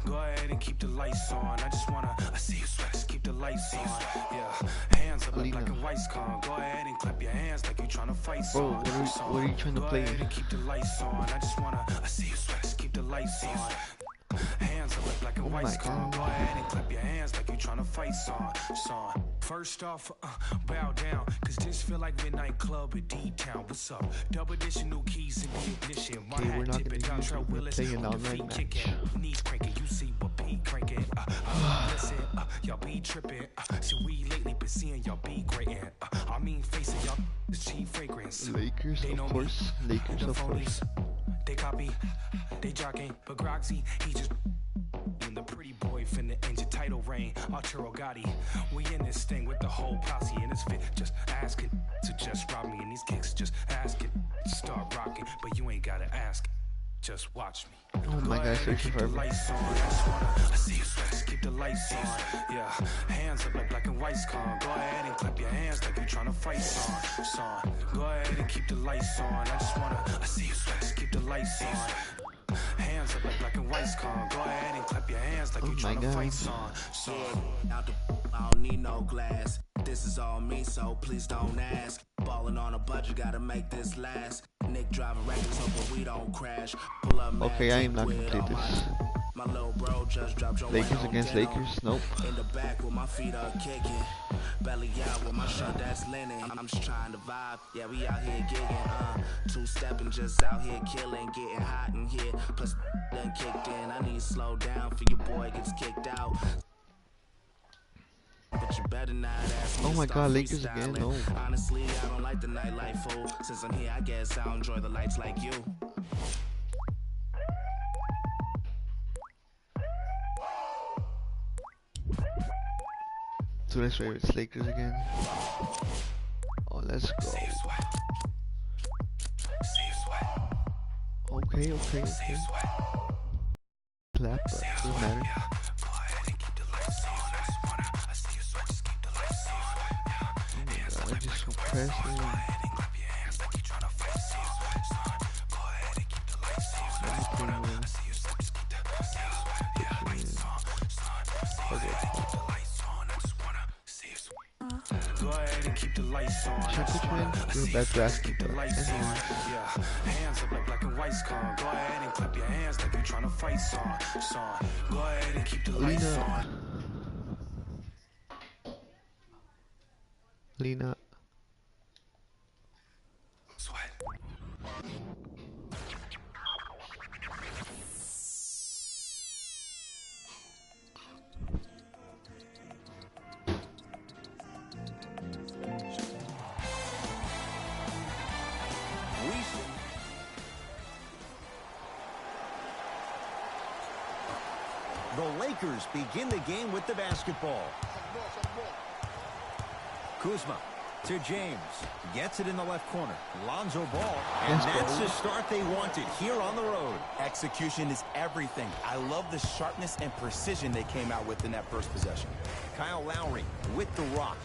Go ahead and keep the lights on. I just wanna, I see you sweat, just keep the lights on. Yeah, hands up like black and white's con. Go ahead and clap your hands like you tryna fight song. Bro, what are you trying to play? Go ahead and keep the lights on. I just wanna, I see you sweat, just keep the lights on. Hands up like black and white's con. Go ahead and clap your hands like you tryna fight song. First off, bow down, cause this feel like midnight club at D-Town. What's up? Double edition, new keys in the ignition. My hat tipping down, Trell Willis on the feet kicking. Knees cranking, you see what Pete cranking. Listen, y'all be tripping. See, we lately been seeing y'all be grating. I mean, facing y'all is cheap fragrance. Lakers, of course. Lakers, of course. They copy, they jogging, but Groxy, he just the pretty boy finna end your title reign. Arturo Gotti, we in this thing with the whole posse and it's fit. Just asking to just rob me and these kicks just asking to start rocking, but you ain't gotta ask. Just watch me. Oh my God, searching for lights on. I see you sweat, just keep the lights on. Yeah, hands up like black and white's con. Go ahead and clap your hands like you tryna fight song. Go ahead and keep the lights on. I just wanna, I see you sweat, just keep the lights on. Hands up like black and white's con. Go ahead and clap your hands like you tryna fight song. Out the I don't need no glass. This is all me, so please don't ask. Ballin' on a budget, gotta make this last. Nick driving records, hoping we don't crash. Pull up, okay, I am not gonna play this. My little bro just dropped your Lakers against Lakers? Nope. In the back with my feet up kicking. Belly out with my shirt that's linen. I'm just trying to vibe. Yeah, we out here gigging. Two-stepping, just out here killing. Getting hot in here. Plus, done kicked in. I need to slow down for your boy gets kicked out. But you better not ask me. Oh my God, Lakers again? No. Honestly, I don't like the nightlife, fool. Since I'm here, I guess I'll enjoy the lights like you. So let's try it's Lakers again. Oh, let's go. Okay. Clap, but doesn't matter. I just compress it. Go ahead and keep the lights on. We're back to asking for yeah, hands up like black and white's con. Go ahead and clap your hands like you tryna fight song. Go ahead and keep the lights on. Lena. Sweat. The Lakers begin the game with the basketball. Kuzma to James. Gets it in the left corner. Lonzo Ball. And that's the start they wanted here on the road. Execution is everything. I love the sharpness and precision they came out with in that first possession. Kyle Lowry with the rock.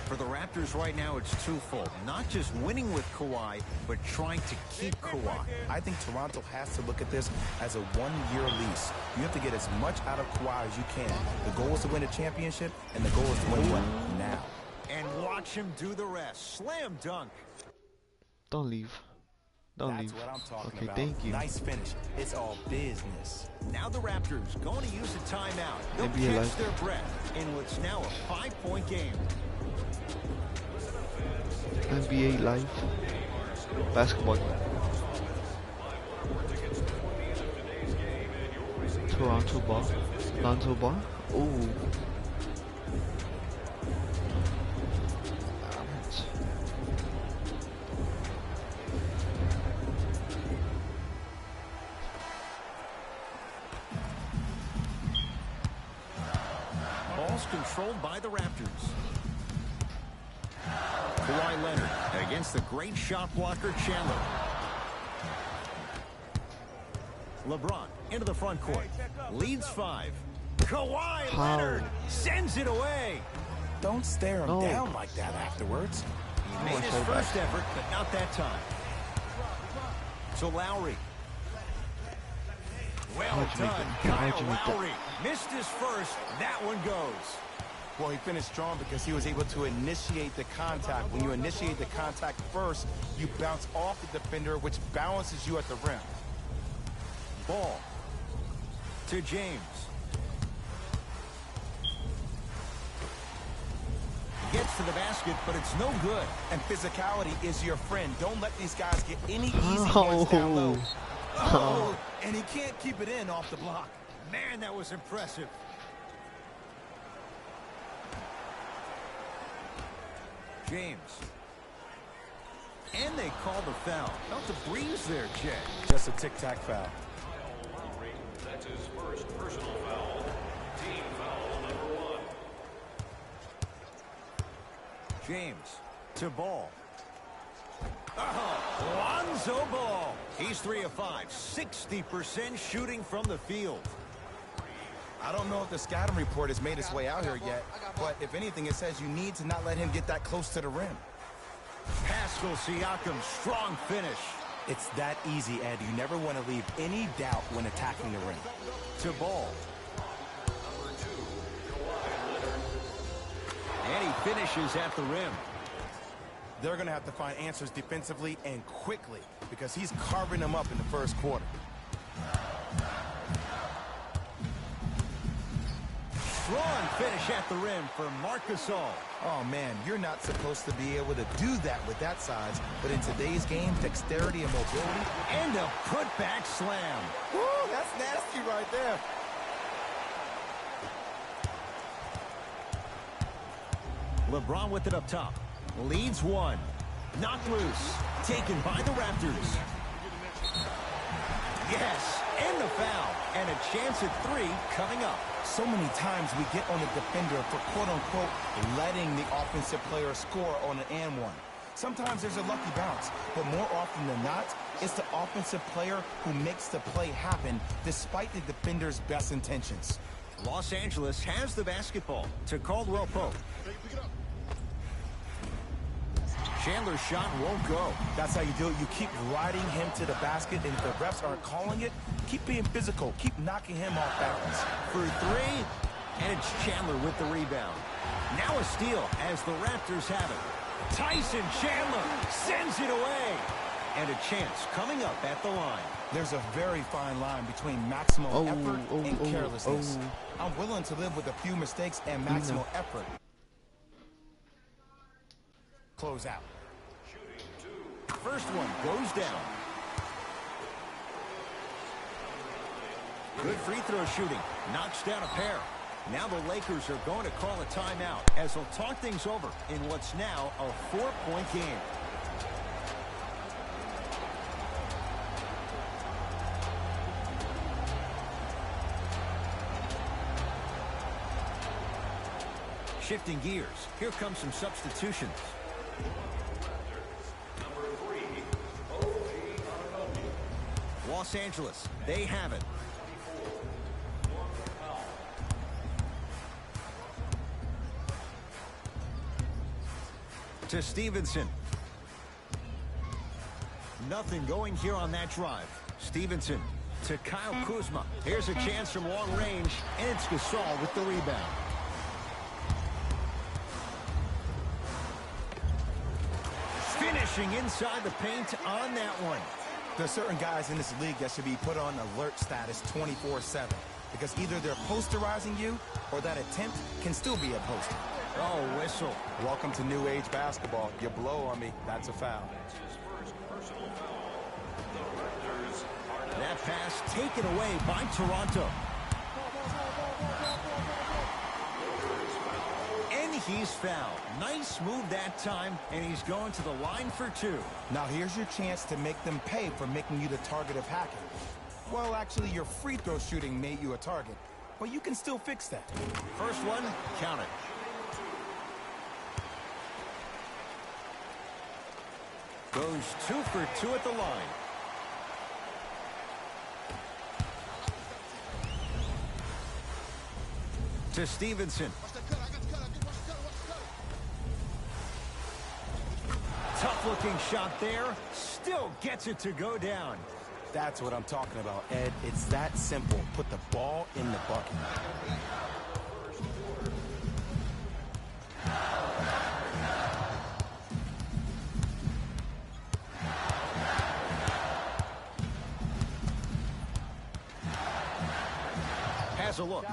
For the Raptors right now, it's twofold. Not just winning with Kawhi, but trying to keep Kawhi. I think Toronto has to look at this as a one-year lease. You have to get as much out of Kawhi as you can. The goal is to win a championship, and the goal is to win one now. And watch him do the rest. Slam dunk. Don't leave. Don't leave. That's what I'm talking okay, about. Thank you. Nice finish. It's all business. Now the Raptors going to use a timeout. They'll catch their breath in what's now a 5-point game. NBA Live basketball. Toronto Ball. Lonzo Ball. Oh. Ball's controlled by the Raptors. Kawhi Leonard against the great shot blocker Chandler. LeBron into the front court. Leads 5. Kawhi Leonard sends it away. Don't stare him down like that afterwards. He made his first effort, but not that time. So Lowry Well done, Kyle Lowry. Missed his first. That one goes. Well, he finished strong because he was able to initiate the contact. When you initiate the contact first, you bounce off the defender, which balances you at the rim. Ball to James. Gets to the basket, but it's no good. And physicality is your friend. Don't let these guys get any easy points down low. Oh, and he can't keep it in off the block. Man, that was impressive. James. And they call the foul. Felt the breeze there, Jay. Just a tic-tac foul. That's his first personal foul. Team foul number 1. James to Ball. Lonzo Ball. He's 3 of 5. 60% shooting from the field. I don't know if the scouting report has made its way out here yet, but if anything, it says you need to not let him get that close to the rim. Pascal Siakam, strong finish. It's that easy, Ed. You never want to leave any doubt when attacking the rim. To Ball. And he finishes at the rim. They're going to have to find answers defensively and quickly because he's carving them up in the first quarter. Strong finish at the rim for Marc Gasol. Oh, man, you're not supposed to be able to do that with that size, but in today's game, dexterity and mobility. And a putback slam. Woo, that's nasty right there. LeBron with it up top. Leads one. Knocked loose. Taken by the Raptors. Yes, and the foul. And a chance at 3 coming up. So many times we get on the defender for quote-unquote letting the offensive player score on an and one. Sometimes there's a lucky bounce, but more often than not, it's the offensive player who makes the play happen despite the defender's best intentions. Los Angeles has the basketball to Caldwell Pope. Chandler's shot won't go. That's how you do it. You keep riding him to the basket, and if the refs aren't calling it, keep being physical. Keep knocking him off balance. For 3, and it's Chandler with the rebound. Now a steal as the Raptors have it. Tyson Chandler sends it away. And a chance coming up at the line. There's a very fine line between maximal effort and carelessness. I'm willing to live with a few mistakes and maximal effort. Close out. First one goes down. Good free throw shooting. Knocks down a pair. Now the Lakers are going to call a timeout as they'll talk things over in what's now a 4-point game. Shifting gears. Here comes some substitutions. Los Angeles, they have it. To Stevenson. Nothing going here on that drive. Stevenson to Kyle Kuzma. Here's a chance from long range, and it's Gasol with the rebound. Finishing inside the paint on that one. There's certain guys in this league that should be put on alert status 24/7 because either they're posterizing you or that attempt can still be a poster. Oh, whistle. Welcome to new age basketball. You blow on me, that's a foul. That pass taken away by Toronto. And he's fouled. Nice move that time, and he's going to the line for 2. Now here's your chance to make them pay for making you the target of hacking. Well, actually, your free throw shooting made you a target, but you can still fix that. First one, count it. Goes 2 for 2 at the line. To Stevenson. Tough looking shot there. Still gets it to go down. That's what I'm talking about, Ed. It's that simple. Put the ball in the bucket. Has a look.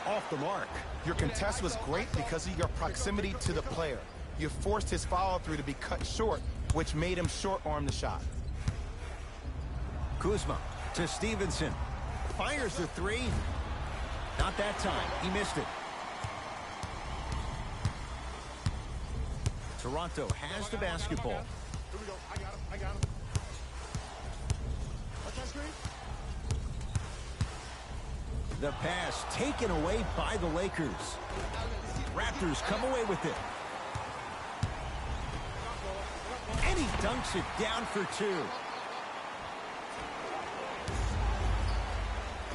Off the mark. Your contest was great because of your proximity to the player. You forced his follow-through to be cut short, which made him short-arm the shot. Kuzma to Stevenson. Fires the three. Not that time. He missed it. Toronto has the basketball. Here we go. I got him. What's that screen? The pass taken away by the Lakers. Raptors come away with it. And he dunks it down for two.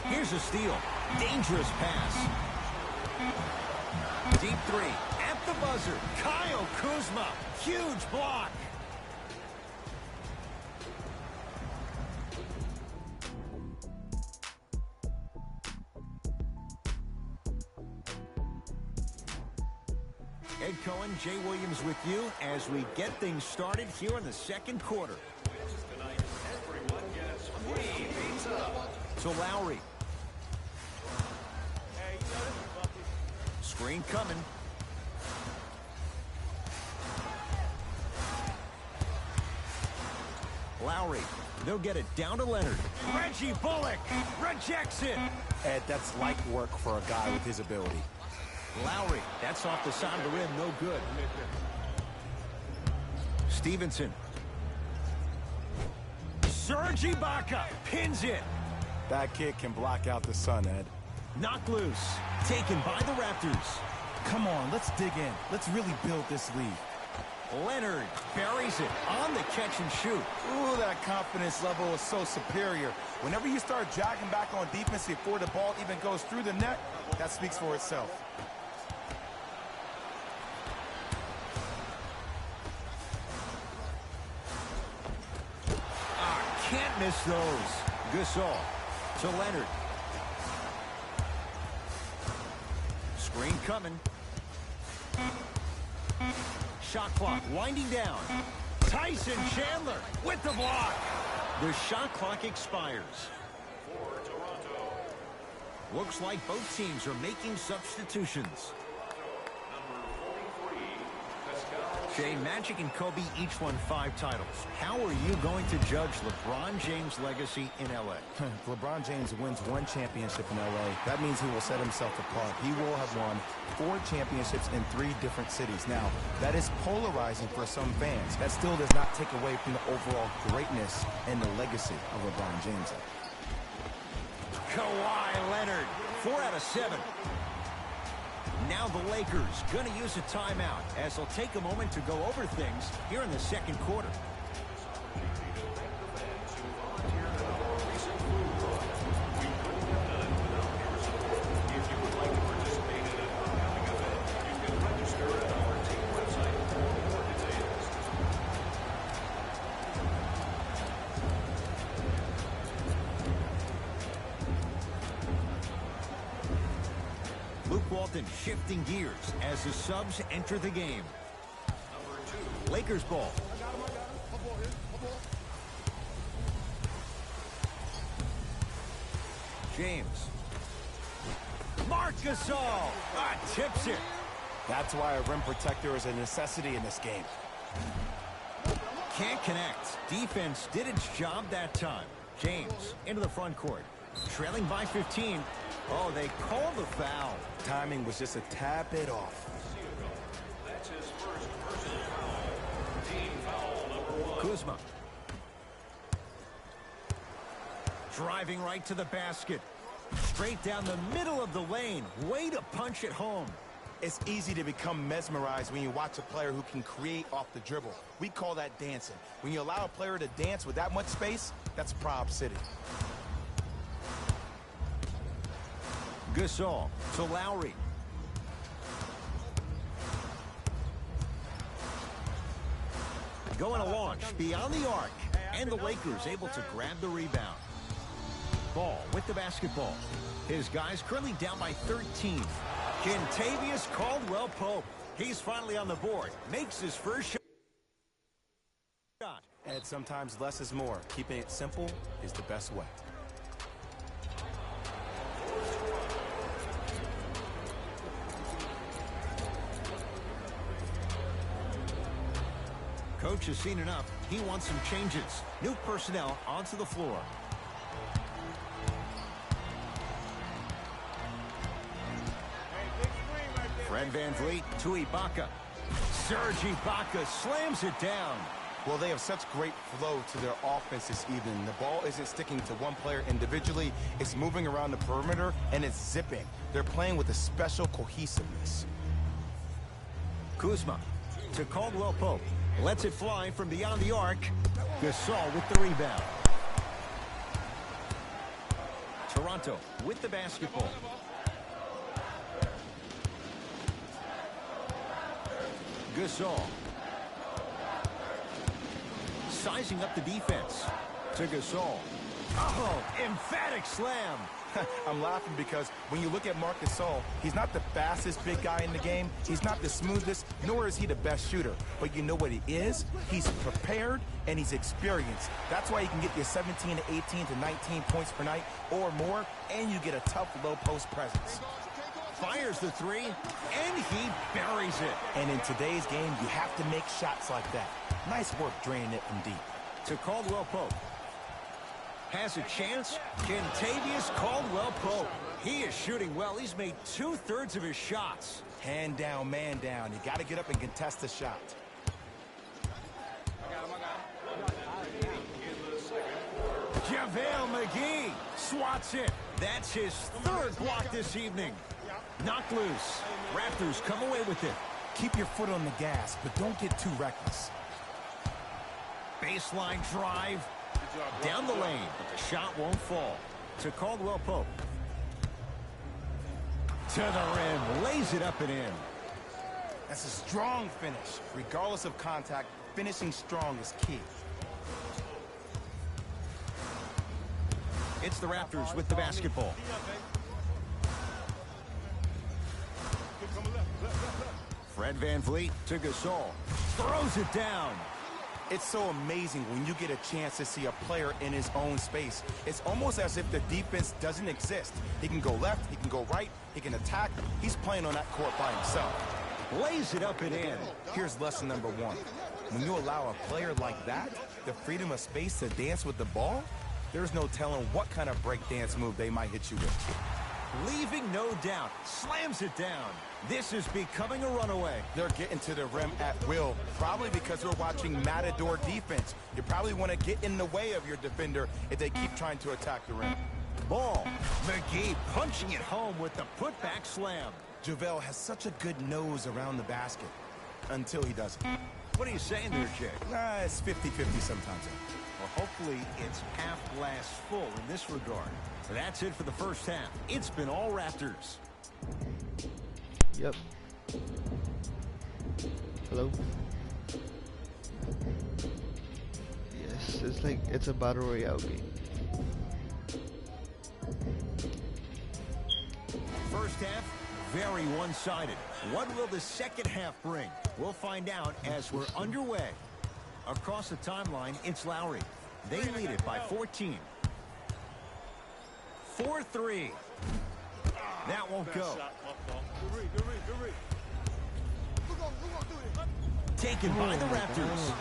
Here's a steal. Dangerous pass. Deep three. At the buzzer. Kyle Kuzma. Huge block. Ed Cohen, Jay Williams with you as we get things started here in the second quarter. Tonight, everyone gets free pizza. So Lowry. Screen coming. Lowry. They'll get it down to Leonard. Reggie Bullock rejects it. Ed, that's light work for a guy with his ability. Lowry. That's off the side of the rim. No good. Stevenson. Serge Ibaka pins it. That kid can block out the sun, Ed. Knocked loose. Taken by the Raptors. Come on, let's dig in. Let's really build this lead. Leonard buries it on the catch and shoot. Ooh, that confidence level is so superior. Whenever you start jogging back on defense before the ball even goes through the net, that speaks for itself. Can't miss those. Gasol to Leonard. Screen coming. Shot clock winding down. Tyson Chandler with the block. The shot clock expires. For Toronto, Looks like both teams are making substitutions. number 43, Pascal. Jay, Magic and Kobe each won 5 titles. How are you going to judge LeBron James' legacy in L.A.? If LeBron James wins one championship in LA, that means he will set himself apart. He will have won 4 championships in 3 different cities. Now, that is polarizing for some fans. That still does not take away from the overall greatness and the legacy of LeBron James. Kawhi Leonard, 4 out of 7. Now the Lakers going to use a timeout as they'll take a moment to go over things here in the second quarter. If you would like to participate in an upcoming event, you can register at our team website for more details. Luke Walton shifting gears as the subs enter the game. Lakers ball. James. Marc Gasol tips it. That's why a rim protector is a necessity in this game. Can't connect. Defense did its job that time. James into the front court. Trailing by 15. Oh, they called the foul. Timing was just a tad bit off. That's his first personal foul. Team foul number 1. Kuzma. Driving right to the basket. Straight down the middle of the lane. Way to punch it home. It's easy to become mesmerized when you watch a player who can create off the dribble. We call that dancing. When you allow a player to dance with that much space, that's Prob City. Gasol to Lowry. Going to launch beyond the arc. And the Lakers able to grab the rebound. Ball with the basketball. His guys currently down by 13. Kentavious Caldwell-Pope. He's finally on the board. Makes his first shot. And sometimes less is more. Keeping it simple is the best way. Coach has seen enough. He wants some changes. New personnel onto the floor. Fred VanVleet to Ibaka. Serge Ibaka slams it down. Well, they have such great flow to their offense this evening. The ball isn't sticking to one player individually. It's moving around the perimeter, and it's zipping. They're playing with a special cohesiveness. Kuzma to Caldwell-Pope. Lets it fly from beyond the arc. Gasol with the rebound. Toronto with the basketball. Gasol. Sizing up the defense. To Gasol. Oh, emphatic slam. I'm laughing because when you look at Marc Gasol, he's not the fastest big guy in the game. He's not the smoothest, nor is he the best shooter. But you know what he is? He's prepared and he's experienced. That's why he can get you 17 to 18 to 19 points per night or more, and you get a tough low post presence. Fires the three, and he buries it. And in today's game, you have to make shots like that. Nice work draining it from deep. To Caldwell-Pope. Has a chance. Kentavious Caldwell-Pope. He is shooting well. He's made 2/3 of his shots. Hand down, man down. You got to get up and contest the shot. JaVale McGee swats it. That's his third block this evening. Knocked loose. Raptors come away with it. Keep your foot on the gas, but don't get too reckless. Baseline drive. Down the lane, but the shot won't fall. To Caldwell-Pope. To the rim. Lays it up and in. That's a strong finish. Regardless of contact, finishing strong is key. It's the Raptors with the basketball. Fred VanVleet to Gasol. Throws it down. It's so amazing when you get a chance to see a player in his own space. It's almost as if the defense doesn't exist. He can go left, he can go right, he can attack. He's playing on that court by himself. Lays it up and in. Here's lesson number one. When you allow a player like that the freedom of space to dance with the ball, there's no telling what kind of breakdance move they might hit you with. Leaving no doubt. Slams it down. This is becoming a runaway. They're getting to the rim at will, probably because we're watching Matador defense. You probably want to get in the way of your defender if they keep trying to attack the rim. Ball. McGee punching it home with the putback slam. JaVale has such a good nose around the basket until he doesn't. What are you saying there, Jay? It's 50-50 sometimes. Well, hopefully it's half glass full in this regard. That's it for the first half. It's been all Raptors. Yep. Hello? Yes, it's like it's a battle royale game. First half, very one-sided. What will the second half bring? We'll find out as we're underway. Across the timeline, it's Lowry. They lead it by 14. 4-3. That won't go. Taken by the Raptors.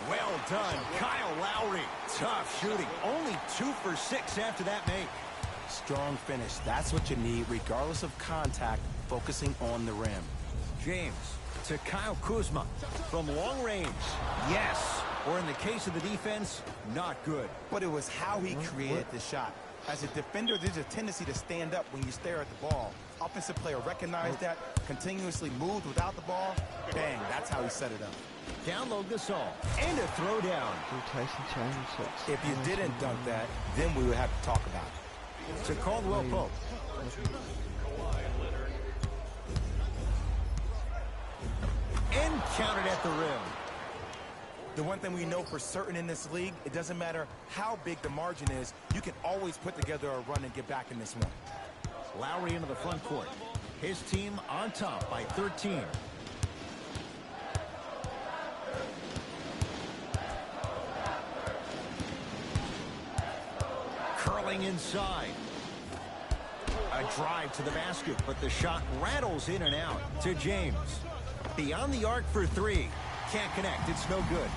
Well done, Kyle Lowry. Tough shooting. Only 2 for 6 after that make. Strong finish. That's what you need, regardless of contact, focusing on the rim. James to Kyle Kuzma from long range. Yes. Or in the case of the defense, not good. But it was how he created the shot. As a defender, there's a tendency to stand up when you stare at the ball. Offensive player recognized that, continuously moved without the ball. Bang, that's how he set it up. Down low Gasol. And a throwdown. Dude, Tyson Chandler sucks. If you didn't dunk that, then we would have to talk about it. To Caldwell-Pope. And counted at the rim. The one thing we know for certain in this league, it doesn't matter how big the margin is, you can always put together a run and get back in this one. Lowry into the front court. His team on top by 13. Curling inside. A drive to the basket, but the shot rattles in and out to James. Beyond the arc for three. Can't connect. It's no good.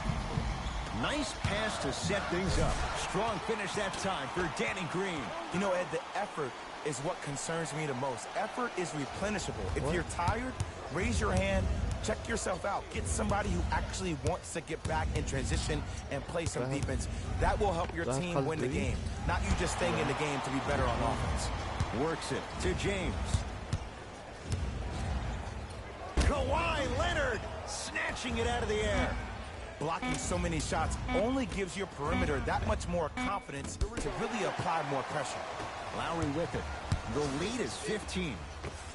Nice pass to set things up. Strong finish that time for Danny Green. You know, Ed, the effort is what concerns me the most. Effort is replenishable. If you're tired, raise your hand, check yourself out. Get somebody who actually wants to get back in transition and play some defense. That will help your team win the game. Not you just staying in the game to be better on offense. Works it to James. Kawhi Leonard snatching it out of the air. Blocking so many shots only gives your perimeter that much more confidence to really apply more pressure. Lowry with it. The lead is 15.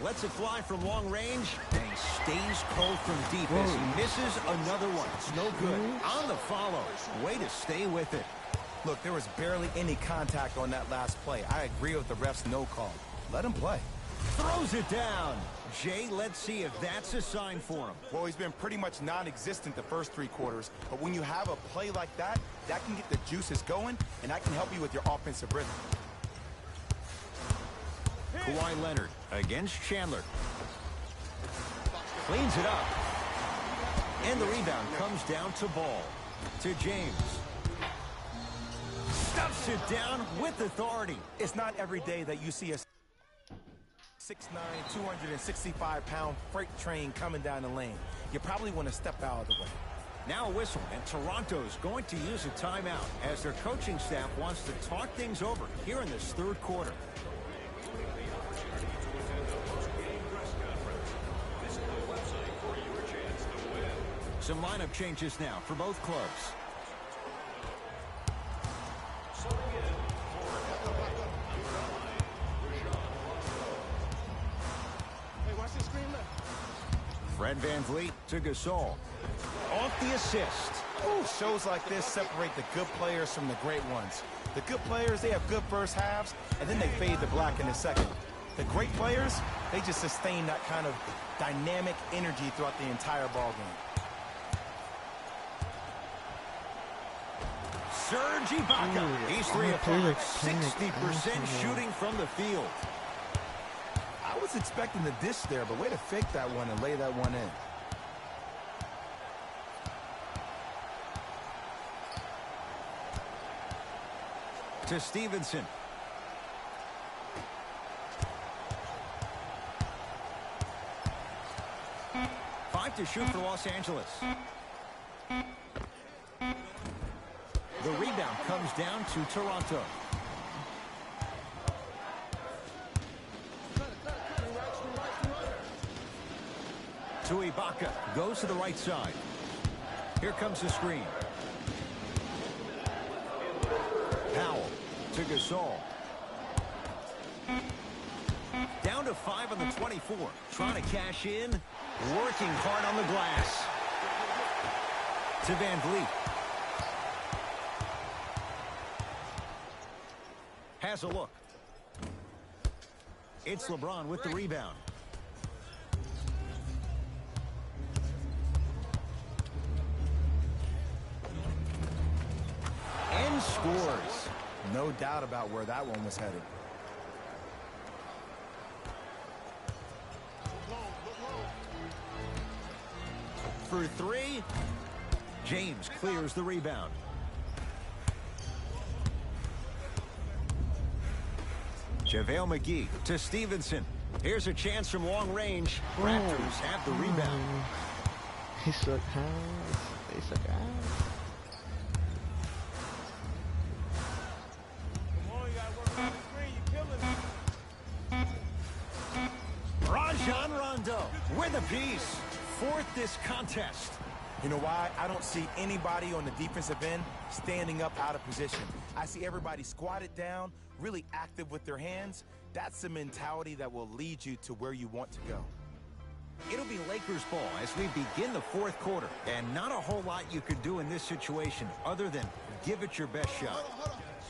Lets it fly from long range, and he stays cold from deep as he misses another one. It's no good. On the follow. Way to stay with it. Look, there was barely any contact on that last play. I agree with the ref's no call. Let him play. Throws it down. Jay, let's see if that's a sign for him. Well, he's been pretty much non-existent the first three quarters, but when you have a play like that, that can get the juices going, and that can help you with your offensive rhythm. Kawhi Leonard against Chandler. Cleans it up. And the rebound comes down to Ball. To James. Stuffs it down with authority. It's not every day that you see a 6'9", 265-pound freight train coming down the lane. You probably want to step out of the way. Now a whistle, and Toronto's going to use a timeout as their coaching staff wants to talk things over here in this third quarter. Some lineup changes now for both clubs. Fred VanVleet to Gasol. Off the assist. Ooh, shows like this separate the good players from the great ones. The good players, they have good first halves, and then they fade to black in the second. The great players, they just sustain that kind of dynamic energy throughout the entire ball game. Serge Ibaka. He's 3 of 5, 60% shooting from the field. I was expecting the dish there, but way to fake that one and lay that one in. To Stevenson. Five to shoot for Los Angeles. The rebound comes down to Toronto. To Ibaka. Goes to the right side. Here comes the screen. Powell to Gasol. Down to 5 on the 24. Trying to cash in. Working hard on the glass. To VanVleet. Has a look. It's LeBron with the rebound. And scores. No doubt about where that one was headed. For three, James clears the rebound. JaVale McGee to Stevenson. Here's a chance from long range. Raptors have the rebound. He suck ass. They suck ass. Rajon Rondo with a piece. Fourth this contest. You know why? I don't see anybody on the defensive end standing up out of position. I see everybody squatted down, really active with their hands. That's the mentality that will lead you to where you want to go. It'll be Lakers ball as we begin the fourth quarter. And not a whole lot you could do in this situation other than give it your best shot.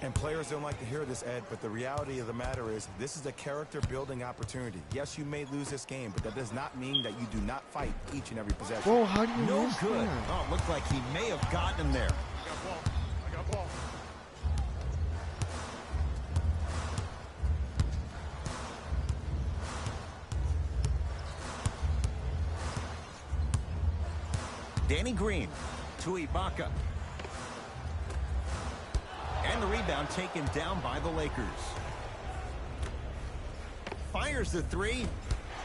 And players don't like to hear this, Ed, but the reality of the matter is this is a character-building opportunity. Yes, you may lose this game, but that does not mean that you do not fight each and every possession. Whoa, how do you No miss good. that? Oh, it looked like he may have gotten him there. I got ball. I got ball. Danny Green to Ibaka. And the rebound taken down by the Lakers. Fires the three.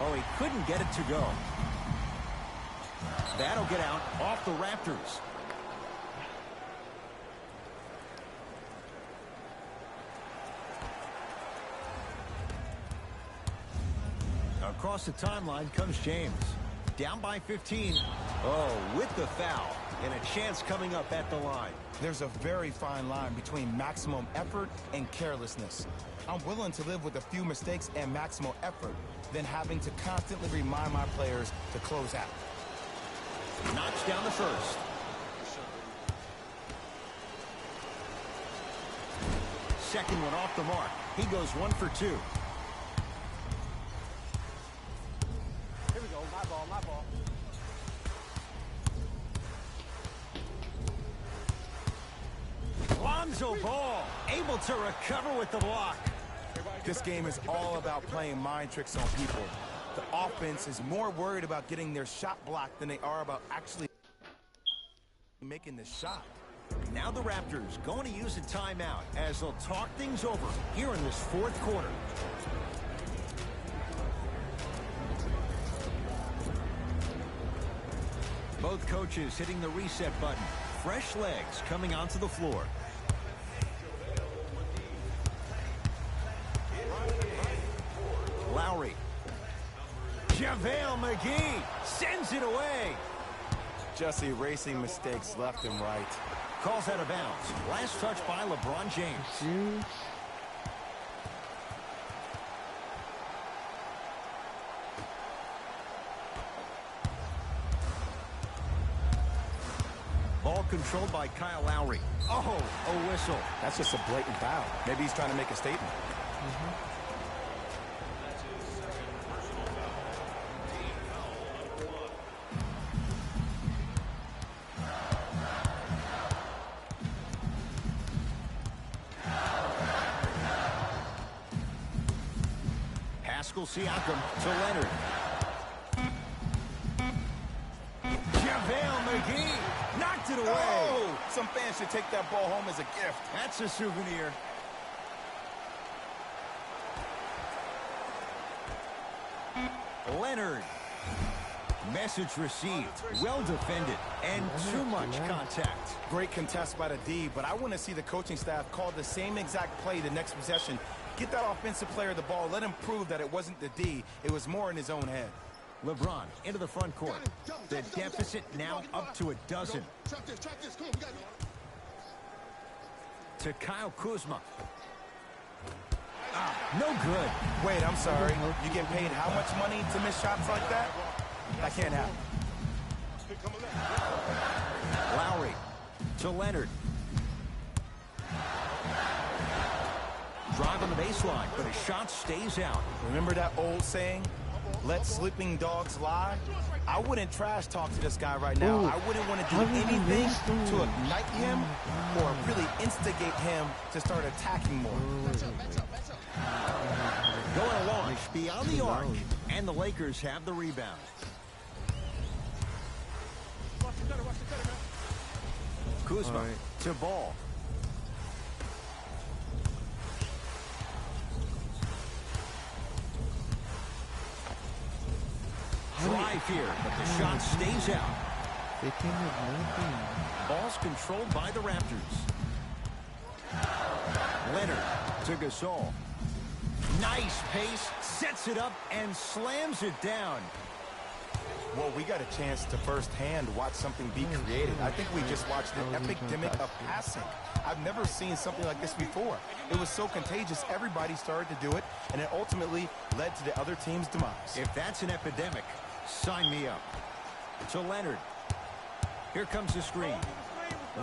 Oh, he couldn't get it to go. That'll get out off the Raptors. Across the timeline comes James. Down by 15. Oh, with the foul. And a chance coming up at the line. There's a very fine line between maximum effort and carelessness. I'm willing to live with a few mistakes and maximum effort than having to constantly remind my players to close out. Knocks down the first. Second one off the mark. He goes 1 for 2. Here we go. My ball, my ball. Lonzo Ball able to recover with the block. This game is all about playing mind tricks on people. The offense is more worried about getting their shot blocked than they are about actually making the shot. Now the Raptors going to use a timeout as they'll talk things over here in this fourth quarter. Both coaches hitting the reset button. Fresh legs coming onto the floor. Lowry. JaVale McGee sends it away. Just erasing mistakes left and right. Calls out of bounds. Last touch by LeBron James. Serious? Ball controlled by Kyle Lowry. Oh, a whistle. That's just a blatant foul. Maybe he's trying to make a statement. Pascal Siakam to Leonard. JaVale McGee knocked it away. Oh, some fans should take that ball home as a gift. That's a souvenir. Leonard. Message received. Well defended. And too much contact. Great contest by the D, but I want to see the coaching staff call the same exact play the next possession. Get that offensive player the ball. Let him prove that it wasn't the D. It was more in his own head. LeBron into the front court. The deficit now up to a dozen. Trap this, come on, we got it. To Kyle Kuzma. No good. Wait, I'm sorry. You get paid how much money to miss shots like that? That can't happen. Here come a left. Lowry to Leonard. Drive on the baseline, but his shot stays out. Remember that old saying? Let sleeping dogs lie? I wouldn't trash talk to this guy right now. Ooh. I wouldn't want to do How did he anything miss that? to ignite him or really instigate him to start attacking more. Going to launch beyond the arc, and the Lakers have the rebound. Watch the cutter, man. Kuzma All right. to Ball. Drive here, but the shot stays out. They came with nothing. Ball's controlled by the Raptors. Leonard to Gasol. Nice pace, sets it up, and slams it down. Well, we got a chance to firsthand watch something be created. I think we just watched an epidemic of passing. I've never seen something like this before. It was so contagious, everybody started to do it, and it ultimately led to the other team's demise. If that's an epidemic, Sign me up. To Leonard. Here comes the screen.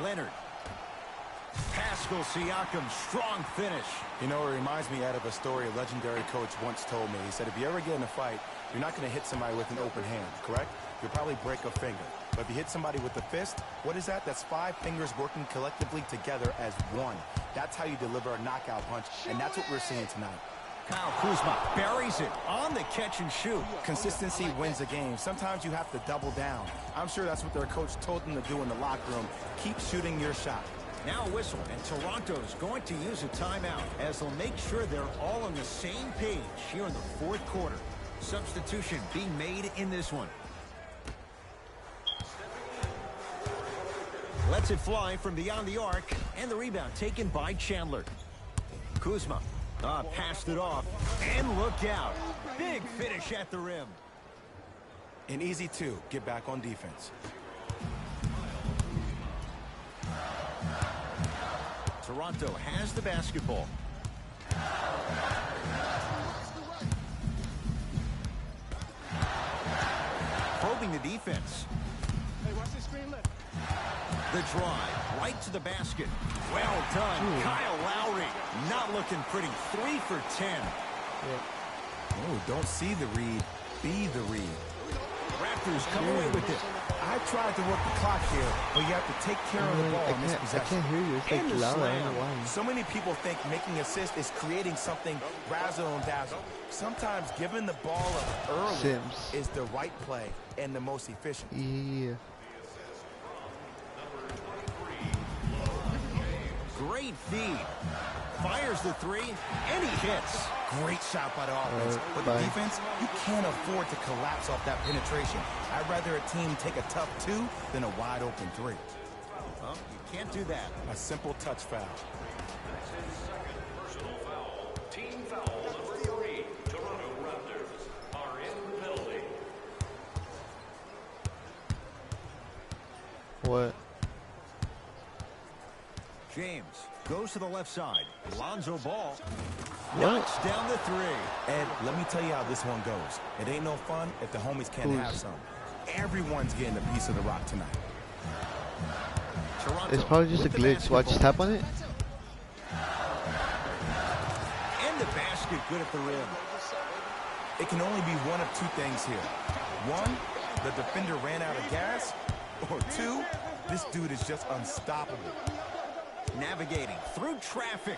Leonard. Pascal Siakam, strong finish. You know, it reminds me out of a story a legendary coach once told me. He said, if you ever get in a fight, you're not going to hit somebody with an open hand, correct? You'll probably break a finger. But if you hit somebody with the fist, what is that? That's 5 fingers working collectively together as one. That's how you deliver a knockout punch, and that's what we're seeing tonight. Kyle Kuzma buries it on the catch and shoot. Consistency wins a game. Sometimes you have to double down. I'm sure that's what their coach told them to do in the locker room. Keep shooting your shot. Now a whistle, and Toronto's going to use a timeout as they'll make sure they're all on the same page here in the fourth quarter. Substitution being made in this one. Lets it fly from beyond the arc, and the rebound taken by Chandler. Kuzma passed it off, and look out. Big finish at the rim. An easy 2. Get back on defense. Toronto has the basketball. Probing the defense. Hey, watch this screen left. The drive, right to the basket. Well done, Kyle Lowry. Not looking pretty. 3 for 10. Oh, don't see the read. Be the read. Raptors come away with it. I tried to work the clock here, but you have to take care of the ball in this I possession. can't hear you. It's And like the loud. I don't slam. know why. So many people think making assists is creating something razzle and dazzle. Sometimes giving the ball up early Sims. is the right play and the most efficient. Yeah. Great feed. Fires the 3, and he hits. Great shot by the offense. But the bye. defense, you can't afford to collapse off that penetration. I'd rather a team take a tough 2 than a wide open 3. Well, you can't do that. A simple touch foul. That's his second personal foul. Team foul number 3. Toronto Raptors are in the penalty. What? James goes to the left side. Lonzo Ball What? knocks down the 3. Ed, let me tell you how this one goes. It ain't no fun if the homies can't have some. Everyone's getting a piece of the rock tonight. Toronto It's probably just a with the glitch. Watch, basketball. tap on it. And the basket good at the rim. It can only be one of 2 things here. 1, the defender ran out of gas. Or 2, this dude is just unstoppable. Navigating through traffic.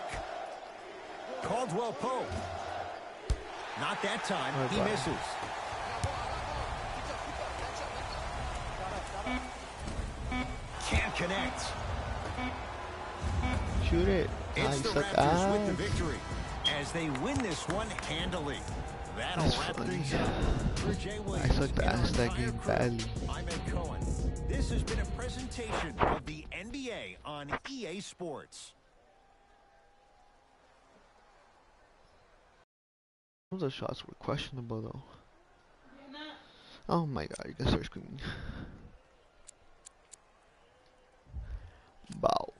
Caldwell Pope. Not that time. He Bye-bye. misses. Can't connect. Shoot it. It's You the suck Raptors with the ass. victory as they win this one handily. That'll That's wrap funny. things up. For Jay I Williams sucked and our ass that entire game crew, badly. I'm Ed Cohen. This has been a presentation of the NBA on EA Sports. Some of the shots were questionable though. Oh my god, you guys start screaming. Bow.